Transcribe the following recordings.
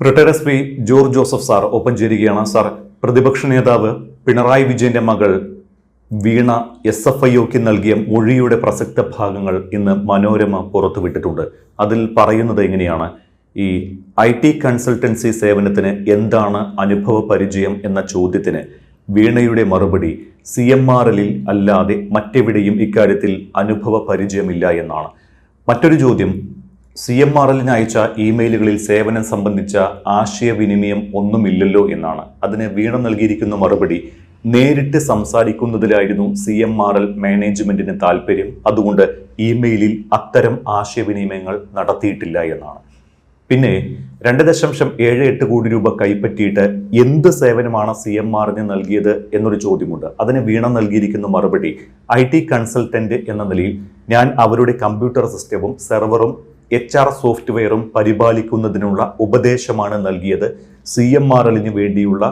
Retired S P George Joseph sir ഒപ്പം ചേരുകയാണ്. Sir, പ്രതിപക്ഷ നേതാവ് പിണറായി വിജയന്റെ മകൾ വീണ SFIOക്ക് നൽകിയ മൊഴിയുടെ പ്രസക്ത ഭാഗങ്ങൾ ഇന്ന് മനോരമ പുറത്തുവിട്ടിട്ടുണ്ട്. അതിൽ പറയുന്നത് എങ്ങനെയാണ്? ഈ IT കൺസൾട്ടൻസി സേവനത്തിന് എന്താണ് അനുഭവ പരിചയം എന്ന ചോദ്യത്തിന് വീണയുടെ മറുപടി CMRL അല്ലാതെ മറ്റെവിടെയും ഇക്കാര്യത്തിൽ അനുഭവ പരിചയമില്ല എന്നാണ്. മറ്റൊരു ചോദ്യം, CMRLന് അയച്ച ഇമെയിലുകളിൽ സേവനം സംബന്ധിച്ച ആശയവിനിമയം ഒന്നുമില്ലല്ലോ എന്നാണ്. അതിന് വീണ നൽകിയിരിക്കുന്ന മറുപടി, നേരിട്ട് സംസാരിക്കുന്നതിലായിരുന്നു CMRL മാനേജ്മെന്റിന് താല്പര്യം, അതുകൊണ്ട് ഇമെയിലിൽ അത്തരം ആശയവിനിമയങ്ങൾ നടത്തിയിട്ടില്ല എന്നാണ്. പിന്നെ 2.78 കോടി രൂപ കൈപ്പറ്റിയിട്ട് എന്ത് സേവനമാണ് CMRLന് നൽകിയത് എന്നൊരു ചോദ്യമുണ്ട്. അതിന് വീണ നൽകിയിരിക്കുന്ന മറുപടി, IT കൺസൾട്ടന്റ് എന്ന നിലയിൽ ഞാൻ അവരുടെ കമ്പ്യൂട്ടർ സിസ്റ്റവും സെർവറും HR സോഫ്റ്റ്വെയറും പരിപാലിക്കുന്നതിനുള്ള ഉപദേശമാണ് നൽകിയത്. CMRLന് വേണ്ടിയുള്ള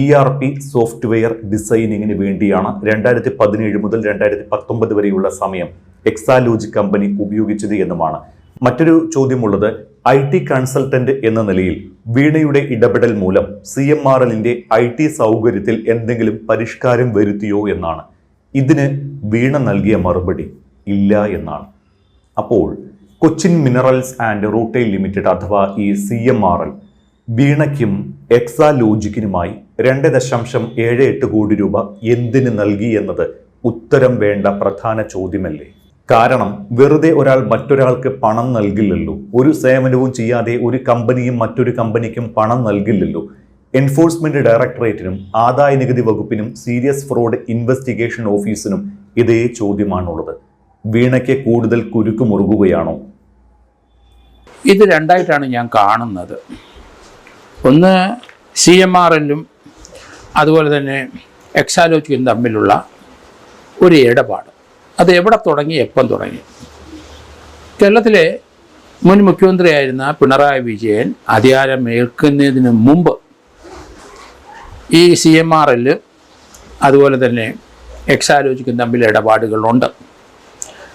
ERP സോഫ്റ്റ്വെയർ ഡിസൈനിങ്ങിന് വേണ്ടിയാണ് 2017 മുതൽ 2019 വരെയുള്ള സമയം എക്സാലോജി കമ്പനി ഉപയോഗിച്ചത് എന്നുമാണ്. മറ്റൊരു ചോദ്യമുള്ളത്, IT കൺസൾട്ടന്റ് എന്ന നിലയിൽ വീണയുടെ ഇടപെടൽ മൂലം CMRLന്റെ IT സൗകര്യത്തിൽ എന്തെങ്കിലും പരിഷ്കാരം വരുത്തിയോ എന്നാണ്. ഇതിന് വീണ നൽകിയ മറുപടി ഇല്ല എന്നാണ്. അപ്പോൾ Cochin minerals and rutile limited അഥവാ ഈ CMRL വീണയ്ക്കും എക്സാലോജിക്കിനുമായി 2.78 കോടി രൂപ എന്തിന് നൽകി എന്നത് ഉത്തരം വേണ്ട പ്രധാന ചോദ്യമല്ലേ? കാരണം വെറുതെ ഒരാൾ മറ്റൊരാൾക്ക് പണം നൽകില്ലല്ലോ. ഒരു സേവനവും ചെയ്യാതെ ഒരു കമ്പനിയും മറ്റൊരു കമ്പനിക്കും പണം നൽകില്ലല്ലോ. എൻഫോഴ്സ്മെന്റ് ഡയറക്ടറേറ്റിനും ആദായ നികുതി വകുപ്പിനും സീരിയസ് ഫ്രോഡ് ഇൻവെസ്റ്റിഗേഷൻ ഓഫീസിനും ഇതേ ചോദ്യമാണുള്ളത്. വീണയ്ക്ക് കൂടുതൽ കുരുക്ക് മുറുകുകയാണോ? ഇത് രണ്ടായിട്ടാണ് ഞാൻ കാണുന്നത്. ഒന്ന്, CMRLും അതുപോലെ തന്നെ എക്സാലോജിക്കും തമ്മിലുള്ള ഒരു ഇടപാട്. അത് എവിടെ തുടങ്ങി, എപ്പം തുടങ്ങി? കേരളത്തിലെ മുൻ മുഖ്യമന്ത്രിയായിരുന്ന പിണറായി വിജയൻ അധികാരമേൽക്കുന്നതിന് മുമ്പ് ഈ CMRL അതുപോലെ തന്നെ എക്സാലോജിക്കും തമ്മിൽ ഇടപാടുകളുണ്ട്.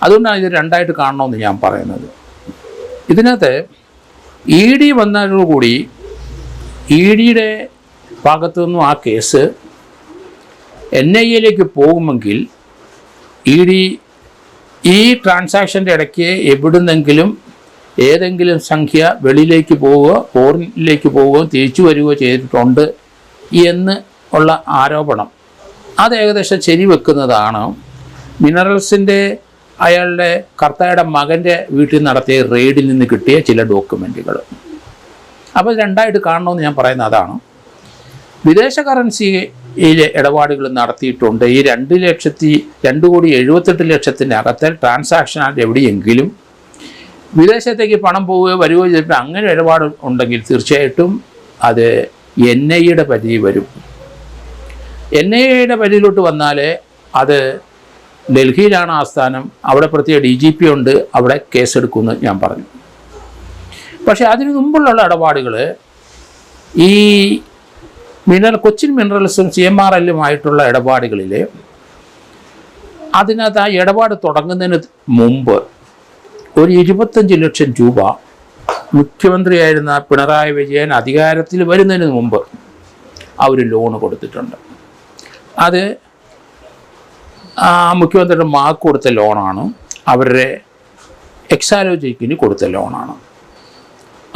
അതുകൊണ്ടാണ് ഇത് രണ്ടായിട്ട് കാണണമെന്ന് ഞാൻ പറയുന്നത്. ഇതിനകത്ത് ED വന്നതോടുകൂടി EDയുടെ ഭാഗത്തു നിന്നും ആ കേസ് NIAയിലേക്ക് പോകുമെങ്കിൽ ED ഈ ട്രാൻസാക്ഷൻ്റെ ഇടയ്ക്ക് എവിടുന്നെങ്കിലും ഏതെങ്കിലും സംഖ്യ വെളിയിലേക്ക് പോവുകയോ ഫോറിനിലേക്ക് പോവുകയോ തിരിച്ചു വരികയോ ചെയ്തിട്ടുണ്ട് എന്ന് ഉള്ള ആരോപണം അത് ഏകദേശം ശരിവെക്കുന്നതാണ് മിനറൽസിൻ്റെ അയാളുടെ കർത്തായുടെ മകൻ്റെ വീട്ടിൽ നടത്തിയ റെയ്ഡിൽ നിന്ന് കിട്ടിയ ചില ഡോക്യുമെൻറ്റുകൾ. അപ്പോൾ രണ്ടായിട്ട് കാണണമെന്ന് ഞാൻ പറയുന്നത് അതാണ്. വിദേശ കറൻസിയിലെ ഇടപാടുകൾ നടത്തിയിട്ടുണ്ട്. ഈ 2,78,00,000 ട്രാൻസാക്ഷൻ ആയിട്ട് എവിടെയെങ്കിലും വിദേശത്തേക്ക് പണം പോവുകയോ വരികയോ ചെയ്തിട്ട് അങ്ങനെ ഇടപാട് ഉണ്ടെങ്കിൽ തീർച്ചയായിട്ടും അത് NIAയുടെ പരിധി വരും. NIAയുടെ പരിധിയിലോട്ട് വന്നാൽ അത് ഡൽഹിയിലാണ് ആസ്ഥാനം, അവിടെ പ്രത്യേക DGP ഉണ്ട്, അവിടെ കേസെടുക്കുമെന്ന് ഞാൻ പറഞ്ഞു. പക്ഷേ അതിനു മുമ്പുള്ള ഇടപാടുകൾ ഈ കൊച്ചിൻ മിനറൽസും CMRLുമായിട്ടുള്ള ഇടപാടുകളിൽ അതിനകത്ത് ആ ഇടപാട് തുടങ്ങുന്നതിന് മുമ്പ് ഒരു 25 ലക്ഷം രൂപ മുഖ്യമന്ത്രിയായിരുന്ന പിണറായി വിജയൻ അധികാരത്തിൽ വരുന്നതിന് മുമ്പ് അവർ ലോണ് കൊടുത്തിട്ടുണ്ട്. അത് മുഖ്യമന്ത്രിയുടെ മകൾക്ക് കൊടുത്ത ലോണാണ്, അവരുടെ എക്സാലോജിക്കിന് കൊടുത്ത ലോണാണ്.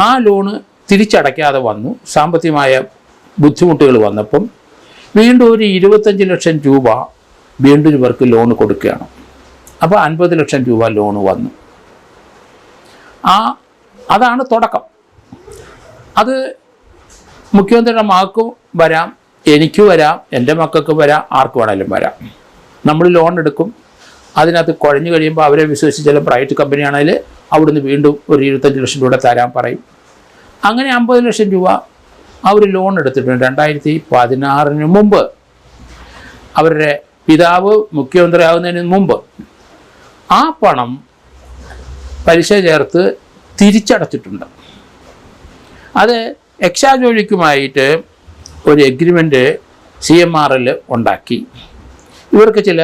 ആ ലോണ് തിരിച്ചടയ്ക്കാതെ വന്നു, സാമ്പത്തികമായ ബുദ്ധിമുട്ടുകൾ വന്നപ്പം വീണ്ടും ഒരു 25 ലക്ഷം രൂപ വീണ്ടും ഇവർക്ക് ലോണ് കൊടുക്കുകയാണ്. അപ്പോൾ 50 ലക്ഷം രൂപ ലോണ് വന്നു. അതാണ് തുടക്കം. അത് മുഖ്യമന്ത്രിയുടെ മകൾക്കും വരാം, എനിക്ക് വരാം, എൻ്റെ മക്കൾക്ക് വരാം, ആർക്ക് വേണമെങ്കിലും വരാം. നമ്മൾ ലോൺ എടുക്കും, അതിനകത്ത് കുഴഞ്ഞു കഴിയുമ്പോൾ അവരെ വിശ്വസിച്ച് ചില പ്രൈവറ്റ് കമ്പനിയാണെങ്കിൽ അവിടുന്ന് വീണ്ടും ഒരു 25 ലക്ഷം രൂപ തരാൻ പറയും. അങ്ങനെ 50 ലക്ഷം രൂപ അവർ ലോൺ എടുത്തിട്ടുണ്ട് 2016 മുമ്പ്. അവരുടെ പിതാവ് മുഖ്യമന്ത്രി ആകുന്നതിന് മുമ്പ് ആ പണം പലിശ ചേർത്ത് തിരിച്ചടച്ചിട്ടുണ്ട്. അത് എക്സാലോജിക്കുമായിട്ട് ഒരു എഗ്രിമെൻ്റ് CMRL ഉണ്ടാക്കി. ഇവർക്ക് ചില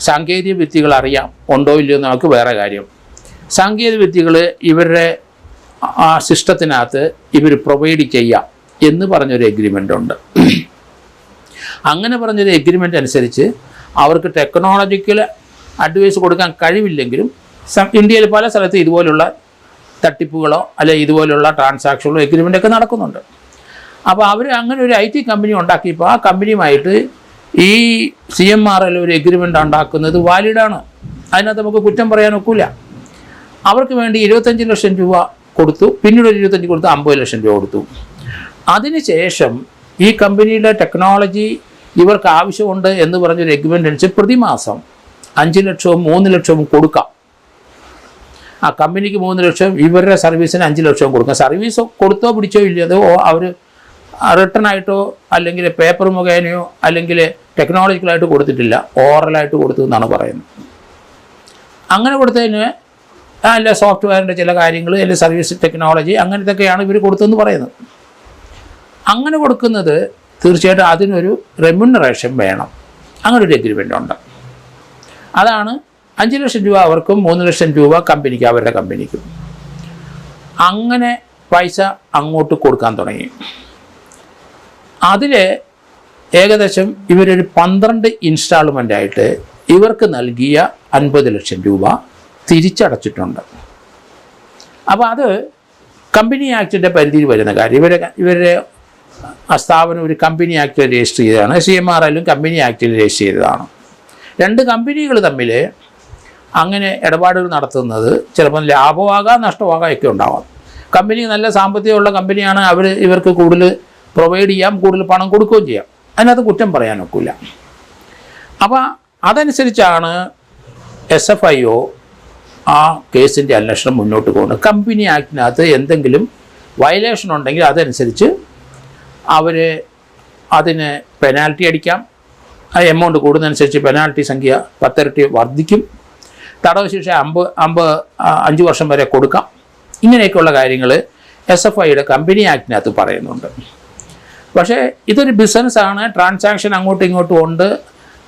സാങ്കേതിക വിദ്യകൾ അറിയാം, ഉണ്ടോ ഇല്ലയോ നമുക്ക് വേറെ കാര്യം. സാങ്കേതിക വിദ്യകൾ ഇവരുടെ ആ സിസ്റ്റത്തിനകത്ത് ഇവർ പ്രൊവൈഡ് ചെയ്യാം എന്ന് പറഞ്ഞൊരു എഗ്രിമെൻ്റ് ഉണ്ട്. അങ്ങനെ പറഞ്ഞൊരു എഗ്രിമെൻ്റ് അനുസരിച്ച് അവർക്ക് ടെക്നോളജിക്കൽ അഡ്വൈസ് കൊടുക്കാൻ കഴിവില്ലെങ്കിലും ഇന്ത്യയിൽ പല സ്ഥലത്തും ഇതുപോലുള്ള തട്ടിപ്പുകളോ അല്ലെങ്കിൽ ഇതുപോലുള്ള ട്രാൻസാക്ഷനുകളോ എഗ്രിമെൻ്റൊക്കെ നടക്കുന്നുണ്ട്. അപ്പോൾ അവർ അങ്ങനെ ഒരു IT കമ്പനി ഉണ്ടാക്കിയപ്പോൾ ആ കമ്പനിയുമായിട്ട് ഈ CMRL ഒരു എഗ്രിമെൻ്റ് ഉണ്ടാക്കുന്നത് വാലിഡാണ്. അതിനകത്ത് നമുക്ക് കുറ്റം പറയാൻ ഒക്കില്ല. അവർക്ക് വേണ്ടി 25 ലക്ഷം രൂപ കൊടുത്തു, പിന്നീട് ഒരു 25 കൊടുത്തു, 50 ലക്ഷം രൂപ കൊടുത്തു. അതിനുശേഷം ഈ കമ്പനിയുടെ ടെക്നോളജി ഇവർക്ക് ആവശ്യമുണ്ട് എന്ന് പറഞ്ഞൊരു എഗ്രിമെൻ്റ് അനുസരിച്ച് പ്രതിമാസം 5 ലക്ഷവും 3 ലക്ഷവും കൊടുക്കാം. ആ കമ്പനിക്ക് 3 ലക്ഷം, ഇവരുടെ സർവീസിന് 5 ലക്ഷവും കൊടുക്കാം. സർവീസ് കൊടുത്തോ പിടിച്ചോ ഇല്ലയോ അതോ അവർ റിട്ടേൺ ആയിട്ടോ അല്ലെങ്കിൽ പേപ്പർ മുഖേനയോ അല്ലെങ്കിൽ ടെക്നോളജിക്കലായിട്ട് കൊടുത്തിട്ടില്ല, ഓറലായിട്ട് കൊടുത്തു എന്നാണ് പറയുന്നത്. അങ്ങനെ കൊടുത്തതിന് അല്ല സോഫ്റ്റ്വെയറിൻ്റെ ചില കാര്യങ്ങൾ അല്ലെങ്കിൽ സർവീസ് ടെക്നോളജി അങ്ങനത്തെയൊക്കെയാണ് ഇവർ കൊടുത്തതെന്ന് പറയുന്നത്. അങ്ങനെ കൊടുക്കുന്നത് തീർച്ചയായിട്ടും അതിനൊരു റെമ്യൂണറേഷൻ വേണം. അങ്ങനെ ഒരു എഗ്രിമെൻ്റ് ഉണ്ട്. അതാണ് 5 ലക്ഷം രൂപ അവർക്കും 3 ലക്ഷം രൂപ കമ്പനിക്ക്, അവരുടെ കമ്പനിക്കും. അങ്ങനെ പൈസ അങ്ങോട്ട് കൊടുക്കാൻ തുടങ്ങി. അതിൽ ഏകദേശം ഇവരൊരു 12 ഇൻസ്റ്റാൾമെൻ്റായിട്ട് ഇവർക്ക് നൽകിയ 50 ലക്ഷം രൂപ തിരിച്ചടച്ചിട്ടുണ്ട്. അപ്പോൾ അത് കമ്പനി ആക്ടിൻ്റെ പരിധിയിൽ വരുന്ന കാര്യം. ഇവരുടെ സ്ഥാപനം ഒരു കമ്പനി ആക്ട് രജിസ്റ്റർ ചെയ്തതാണ്. CMRL കമ്പനി ആക്ടിൽ രജിസ്റ്റർ ചെയ്തതാണ്. 2 കമ്പനികൾ തമ്മിൽ അങ്ങനെ ഇടപാടുകൾ നടത്തുന്നത് ചിലപ്പോൾ ലാഭമാകാം നഷ്ടമാകാം ഒക്കെ ഉണ്ടാവാം. കമ്പനി നല്ല സാമ്പത്തികമുള്ള കമ്പനിയാണ്, ഇവർക്ക് കൂടുതൽ പ്രൊവൈഡ് ചെയ്യാം, കൂടുതൽ പണം കൊടുക്കുകയും ചെയ്യാം. അതിനകത്ത് കുറ്റം പറയാനൊക്കില്ല. അപ്പോൾ അതനുസരിച്ചാണ് SFIO ആ കേസിൻ്റെ അന്വേഷണം മുന്നോട്ട് പോകുന്നത്. കമ്പനി ആക്ടിനകത്ത് എന്തെങ്കിലും വയലേഷൻ ഉണ്ടെങ്കിൽ അതനുസരിച്ച് അവർ അതിന് പെനാൽറ്റി അടിക്കാം. ആ എമൗണ്ട് കൂടുന്നതനുസരിച്ച് പെനാൽറ്റി സംഖ്യ 10 ഇരട്ടി വർദ്ധിക്കും. തടവ് ശിക്ഷ 5 വർഷം വരെ കൊടുക്കാം. ഇങ്ങനെയൊക്കെയുള്ള കാര്യങ്ങൾ SFIയുടെ കമ്പനി ആക്ടിനകത്ത് പറയുന്നുണ്ട്. പക്ഷേ ഇതൊരു ബിസിനസ്സാണ്, ട്രാൻസാക്ഷൻ അങ്ങോട്ടും ഇങ്ങോട്ടും ഉണ്ട്,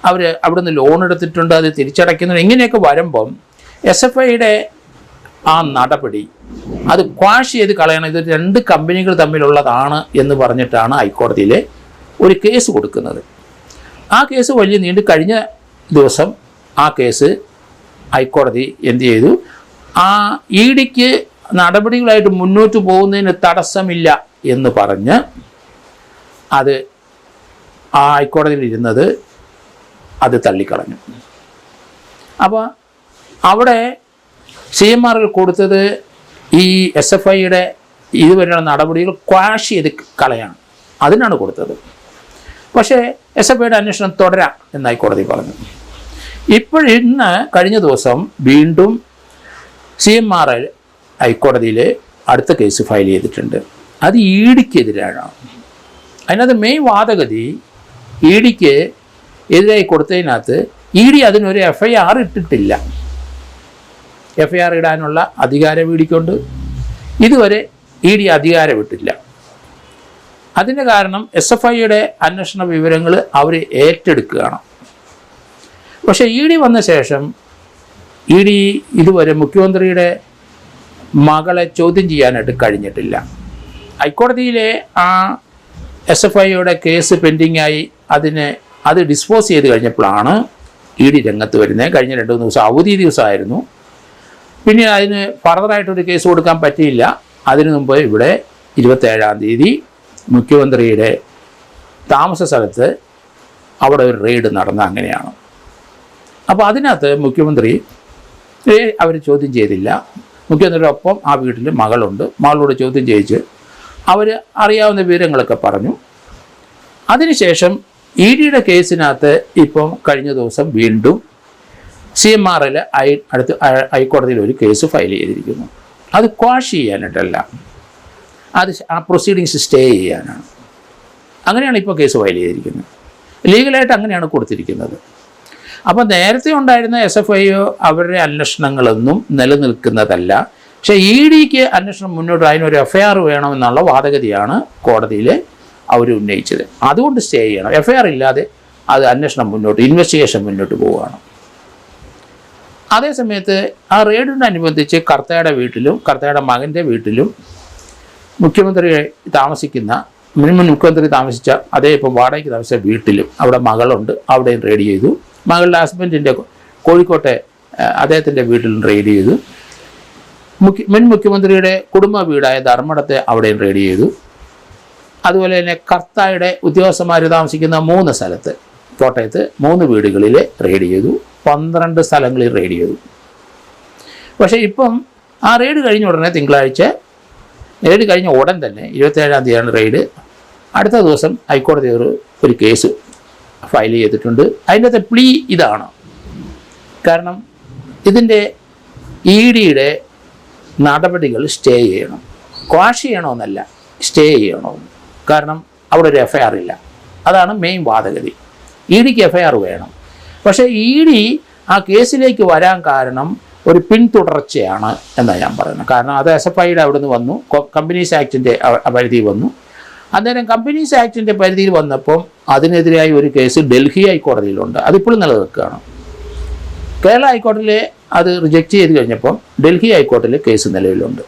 അവർ അവിടുന്ന് ലോൺ എടുത്തിട്ടുണ്ട്, അത് തിരിച്ചടയ്ക്കുന്നുണ്ട്. ഇങ്ങനെയൊക്കെ വരുമ്പം SFIയുടെ ആ നടപടി അത് ക്വാഷ് ചെയ്ത് കളയണം. ഇത് 2 കമ്പനികൾ തമ്മിലുള്ളതാണ് എന്ന് പറഞ്ഞിട്ടാണ് ഹൈക്കോടതിയിൽ ഒരു കേസ് കൊടുക്കുന്നത്. ആ കേസ് വലിയ നീണ്ട് കഴിഞ്ഞ ദിവസം ആ കേസ് ഹൈക്കോടതി എന്ത് ചെയ്തു, ആ EDക്ക് നടപടികളായിട്ട് മുന്നോട്ട് പോകുന്നതിന് തടസ്സമില്ല എന്ന് പറഞ്ഞ് അത് ആ ഹൈക്കോടതിയിൽ ഇരുന്നത് അത് തള്ളിക്കളഞ്ഞു. അപ്പോൾ അവിടെ CMRL കൊടുത്തത് ഈ SFIയുടെ ഇതുവരെയുള്ള നടപടികൾ ക്വാഷ് ചെയ്ത് കളയാണ്, അതിനാണ് കൊടുത്തത്. പക്ഷേ SFIയുടെ അന്വേഷണം തുടരാം എന്ന് ഹൈക്കോടതി പറഞ്ഞു. ഇന്ന് കഴിഞ്ഞ ദിവസം വീണ്ടും CMRL ഹൈക്കോടതിയിൽ അടുത്ത കേസ് ഫയൽ ചെയ്തിട്ടുണ്ട്. അത് EDക്കെതിരാണ്. അതിനകത്ത് മെയിൻ വാദഗതി EDക്ക് എതിരായി കൊടുത്തതിനകത്ത് ED അതിനൊരു FIR ഇട്ടിട്ടില്ല. FIR ഇടാനുള്ള അധികാരം EDക്കുണ്ട്. ഇതുവരെ ED അധികാരം ഇട്ടില്ല. അതിൻ്റെ കാരണം SFIയുടെ അന്വേഷണ വിവരങ്ങൾ അവർ ഏറ്റെടുക്കുകയാണ്. പക്ഷേ ED വന്ന ശേഷം ED ഇതുവരെ മുഖ്യമന്ത്രിയുടെ മകളെ ചോദ്യം ചെയ്യാനായിട്ട് കഴിഞ്ഞിട്ടില്ല. ഹൈക്കോടതിയിലെ ആ SFIയുടെ കേസ് പെൻഡിങ്ങായി അത് ഡിസ്പോസ് ചെയ്ത് കഴിഞ്ഞപ്പോഴാണ് ED രംഗത്ത് വരുന്നത്. കഴിഞ്ഞ 2-3 ദിവസം അവധി ദിവസമായിരുന്നു. പിന്നെ അതിന് ഫർദറായിട്ടൊരു കേസ് കൊടുക്കാൻ പറ്റിയില്ല. അതിനു മുമ്പ് ഇവിടെ 27-ാം തീയതി മുഖ്യമന്ത്രിയുടെ താമസ സ്ഥലത്ത് അവിടെ ഒരു റെയ്ഡ് നടന്ന അങ്ങനെയാണ്. അപ്പോൾ അതിനകത്ത് മുഖ്യമന്ത്രി അവർ ചോദ്യം ചെയ്തില്ല. മുഖ്യമന്ത്രിയുടെ ഒപ്പം ആ വീട്ടിൽ മകളുണ്ട്. മകളോട് ചോദ്യം ചെയ്യിച്ച് അവർ അറിയാവുന്ന വിവരങ്ങളൊക്കെ പറഞ്ഞു. അതിനുശേഷം EDയുടെ കേസിനകത്ത് ഇപ്പം കഴിഞ്ഞ ദിവസം വീണ്ടും CMRL അടുത്ത് ഹൈക്കോടതിയിൽ ഒരു കേസ് ഫയൽ ചെയ്തിരിക്കുന്നു. അത് ക്വാഷ് ചെയ്യാനായിട്ടല്ല, അത് ആ പ്രൊസീഡിങ്സ് സ്റ്റേ ചെയ്യാനാണ്. അങ്ങനെയാണ് ഇപ്പോൾ കേസ് ഫയൽ ചെയ്തിരിക്കുന്നത്. ലീഗലായിട്ട് അങ്ങനെയാണ് കൊടുത്തിരിക്കുന്നത്. അപ്പോൾ നേരത്തെ ഉണ്ടായിരുന്ന SFIO അവരുടെ അന്വേഷണങ്ങളൊന്നും നിലനിൽക്കുന്നതല്ല. പക്ഷേ EDക്ക് അന്വേഷണം മുന്നോട്ട് അതിനൊരു FIR വേണമെന്നുള്ള വാദഗതിയാണ് കോടതിയിൽ അവർ ഉന്നയിച്ചത്. അതുകൊണ്ട് സ്റ്റേ ചെയ്യണം. FIR ഇല്ലാതെ അത് അന്വേഷണം മുന്നോട്ട്, ഇൻവെസ്റ്റിഗേഷൻ മുന്നോട്ട് പോവുകയാണ്. അതേസമയത്ത് ആ റെയ്ഡിനോടനുബന്ധിച്ച് കർത്തയുടെ വീട്ടിലും കർത്തയുടെ മകൻ്റെ വീട്ടിലും മുഖ്യമന്ത്രി താമസിക്കുന്ന മുൻ മുഖ്യമന്ത്രി താമസിച്ച അതേ ഇപ്പം വാടകയ്ക്ക് താമസിച്ച വീട്ടിലും അവിടെ മകളുണ്ട്, അവിടെയും റെയ്ഡ് ചെയ്തു. മകളുടെ ഹസ്ബൻഡിൻ്റെ കോഴിക്കോട്ടെ അദ്ദേഹത്തിൻ്റെ വീട്ടിലും റെയ്ഡ് ചെയ്തു. മുൻ മുഖ്യമന്ത്രിയുടെ കുടുംബ വീടായ ധർമ്മടത്തെ അവിടെയും റെയ്ഡ് ചെയ്തു. അതുപോലെ തന്നെ കർത്തായുടെ ഉദ്യോഗസ്ഥന്മാർ താമസിക്കുന്ന 3 സ്ഥലത്ത് കോട്ടയത്ത് 3 വീടുകളിൽ റെയ്ഡ് ചെയ്തു. 12 സ്ഥലങ്ങളിൽ റെയ്ഡ് ചെയ്തു. പക്ഷേ ഇപ്പം ആ റെയ്ഡ് കഴിഞ്ഞ ഉടനെ തിങ്കളാഴ്ച റെയ്ഡ് കഴിഞ്ഞ ഉടൻ തന്നെ 27-ാം തീയതിയാണ് റെയ്ഡ്. അടുത്ത ദിവസം ഹൈക്കോടതി ഒരു കേസ് ഫയൽ ചെയ്തിട്ടുണ്ട്. അതിൻ്റെ പ്ലീ ഇതാണ്. കാരണം ഇതിൻ്റെ EDയുടെ നടപടികൾ സ്റ്റേ ചെയ്യണം. ക്വാഷ് ചെയ്യണമെന്നല്ല, സ്റ്റേ ചെയ്യണമെന്ന്. കാരണം അവിടെ ഒരു FIR ഇല്ല. അതാണ് മെയിൻ വാദഗതി. EDക്ക് FIR വേണം. പക്ഷേ ED ആ കേസിലേക്ക് വരാൻ കാരണം ഒരു പിന്തുടർച്ചയാണ് എന്നാണ് ഞാൻ പറയുന്നത്. കാരണം അത് SFIയുടെ അവിടെ നിന്ന് വന്നു, കമ്പനീസ് ആക്ടിൻ്റെ പരിധിയിൽ വന്നു. അന്നേരം കമ്പനീസ് ആക്ടിൻ്റെ പരിധിയിൽ വന്നപ്പം അതിനെതിരായി ഒരു കേസ് ഡൽഹി ഹൈക്കോടതിയിലുണ്ട്. അതിപ്പോഴും നിലനിൽക്കുകയാണ്. കേരള ഹൈക്കോടതിയിൽ അത് റിജക്റ്റ് ചെയ്ത് കഴിഞ്ഞപ്പം ഡൽഹി ഹൈക്കോടതിയിൽ കേസ് നിലവിലുണ്ട്.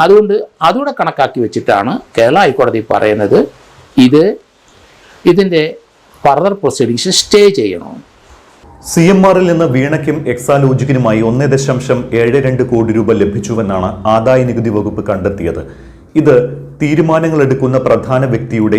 അതുകൊണ്ട് അതുകൂടെ കണക്കാക്കി വെച്ചിട്ടാണ് കേരള ഹൈക്കോടതി പറയുന്നത് ഇതിൻ്റെ ഫർദർ പ്രൊസീഡിങ്സ് സ്റ്റേ ചെയ്യണം. CMRൽ നിന്ന് വീണയ്ക്കും എക്സാലോജിക്കിനുമായി 1.72 കോടി രൂപ ലഭിച്ചുവെന്നാണ് ആദായ നികുതി വകുപ്പ് കണ്ടെത്തിയത്. ഇത് തീരുമാനങ്ങൾ എടുക്കുന്ന പ്രധാന വ്യക്തിയുടെ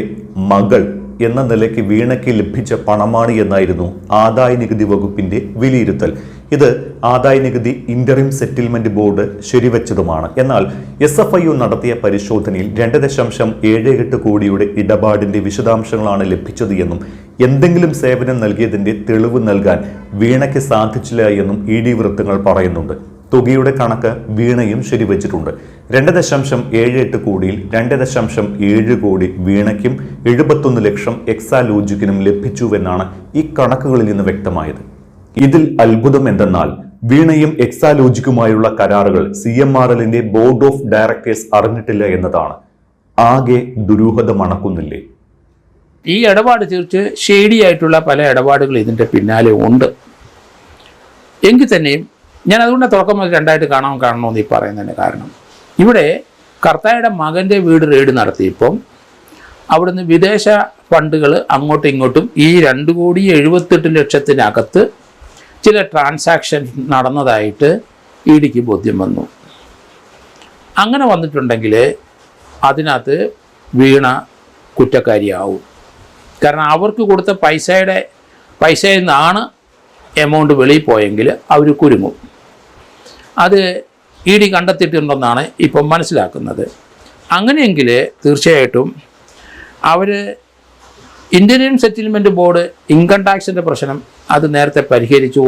മകൾ എന്ന നിലയ്ക്ക് വീണയ്ക്ക് ലഭിച്ച പണമാണ് എന്നായിരുന്നു ആദായ നികുതി വകുപ്പിന്റെ വിലയിരുത്തൽ. ഇത് ആദായ നികുതി ഇന്ററിം സെറ്റിൽമെന്റ് ബോർഡ് ശരിവെച്ചതുമാണ്. എന്നാൽ SFIO നടത്തിയ പരിശോധനയിൽ 2.78 കോടിയുടെ ഇടപാടിന്റെ വിശദാംശങ്ങളാണ് ലഭിച്ചത് എന്നും എന്തെങ്കിലും സേവനം നൽകിയതിന്റെ തെളിവ് നൽകാൻ വീണയ്ക്ക് സാധിച്ചില്ല എന്നും ED വൃത്തങ്ങൾ പറയുന്നുണ്ട്. തുകയുടെ കണക്ക് വീണയും ശരിവെച്ചിട്ടുണ്ട്. 2.78 കോടിയിൽ 2.7 കോടി വീണയ്ക്കും 71 ലക്ഷം എക്സാലോജിക്കിനും ലഭിച്ചുവെന്നാണ് ഈ കണക്കുകളിൽ നിന്ന് വ്യക്തമായത്. ഇതിൽ അത്ഭുതം എന്തെന്നാൽ വീണയും എക്സാലോജിക്കുമായുള്ള കരാറുകൾ CMRലിന്റെ ബോർഡ് ഓഫ് ഡയറക്ടേഴ്സ് അറിഞ്ഞിട്ടില്ല എന്നതാണ്. ആകെ ദുരൂഹത മണക്കുന്നില്ലേ? ഈ ഇടപാട് തീർച്ച് ഷേഡിയായിട്ടുള്ള പല ഇടപാടുകൾ ഇതിൻ്റെ പിന്നാലെ ഉണ്ട്. എങ്കിൽ തന്നെയും ഞാൻ അതുകൊണ്ട് തുടക്കം മുതൽ രണ്ടായിട്ട് കാണണമെന്ന് ഈ പറയുന്നതിന് കാരണം, ഇവിടെ കർത്തായുടെ മകൻ്റെ വീട് റെയ്ഡ് നടത്തിയപ്പം അവിടുന്ന് വിദേശ ഫണ്ടുകൾ അങ്ങോട്ടും ഇങ്ങോട്ടും ഈ 2.78 കോടിക്കകത്ത് ചില ട്രാൻസാക്ഷൻ നടന്നതായിട്ട് EDക്ക് ബോധ്യം വന്നു. അങ്ങനെ വന്നിട്ടുണ്ടെങ്കിൽ അതിനകത്ത് വീണ കുറ്റക്കാരിയാവും. കാരണം അവർക്ക് കൊടുത്ത പൈസയിൽ നിന്നാണ് എമൗണ്ട് വെളിയിൽ പോയെങ്കിൽ അവർ കുരുങ്ങും. അത് ED കണ്ടെത്തിയിട്ടുണ്ടെന്നാണ് ഇപ്പം മനസ്സിലാക്കുന്നത്. അങ്ങനെയെങ്കിൽ തീർച്ചയായിട്ടും അവർ ഇന്ത്യൻ സെറ്റിൽമെൻറ്റ് ബോർഡ് ഇൻകം ടാക്സിൻ്റെ പ്രശ്നം അത് നേരത്തെ പരിഹരിച്ചു.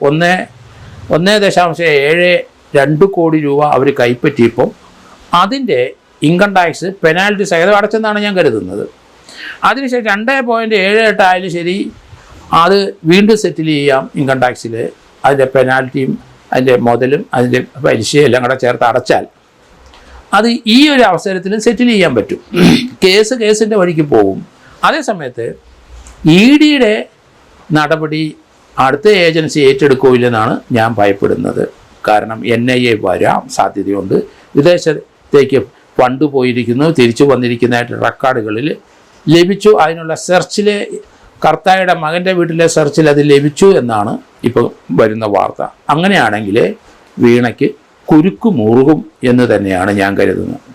1.72 കോടി രൂപ അവർ കൈപ്പറ്റിയപ്പം അതിൻ്റെ ഇൻകം ടാക്സ് പെനാൽറ്റി സഹിതം അടച്ചെന്നാണ് ഞാൻ കരുതുന്നത്. അതിനുശേഷം 2.78 ആയാലും ശരി, അത് വീണ്ടും സെറ്റിൽ ചെയ്യാം ഇൻകം ടാക്സിൽ. അതിൻ്റെ പെനാൽറ്റിയും അതിൻ്റെ മുതലും അതിൻ്റെ പലിശയും എല്ലാം കൂടെ ചേർത്ത് അടച്ചാൽ അത് ഈ ഒരു അവസരത്തിലും സെറ്റിൽ ചെയ്യാൻ പറ്റും. കേസിൻ്റെ വഴിക്ക് പോകും. അതേസമയത്ത് EDയുടെ നടപടി അടുത്ത ഏജൻസി ഏറ്റെടുക്കില്ലെന്നാണ് ഞാൻ ഭയപ്പെടുന്നത്. കാരണം NIA വരാൻ സാധ്യതയുണ്ട്. വിദേശത്തേക്ക് ഫണ്ട് പോയിരിക്കുന്നു, തിരിച്ചു വന്നിരിക്കുന്നതായിട്ട് റെക്കോർഡുകളിൽ ലഭിച്ചു. അതിനുള്ള സെർച്ചിൽ കർത്തായുടെ മകൻ്റെ വീട്ടിലെ സെർച്ചിൽ അത് ലഭിച്ചു എന്നാണ് ഇപ്പോൾ വരുന്ന വാർത്ത. അങ്ങനെയാണെങ്കിൽ വീണയ്ക്ക് കുരുക്ക് മുറുകും എന്ന് തന്നെയാണ് ഞാൻ കരുതുന്നത്.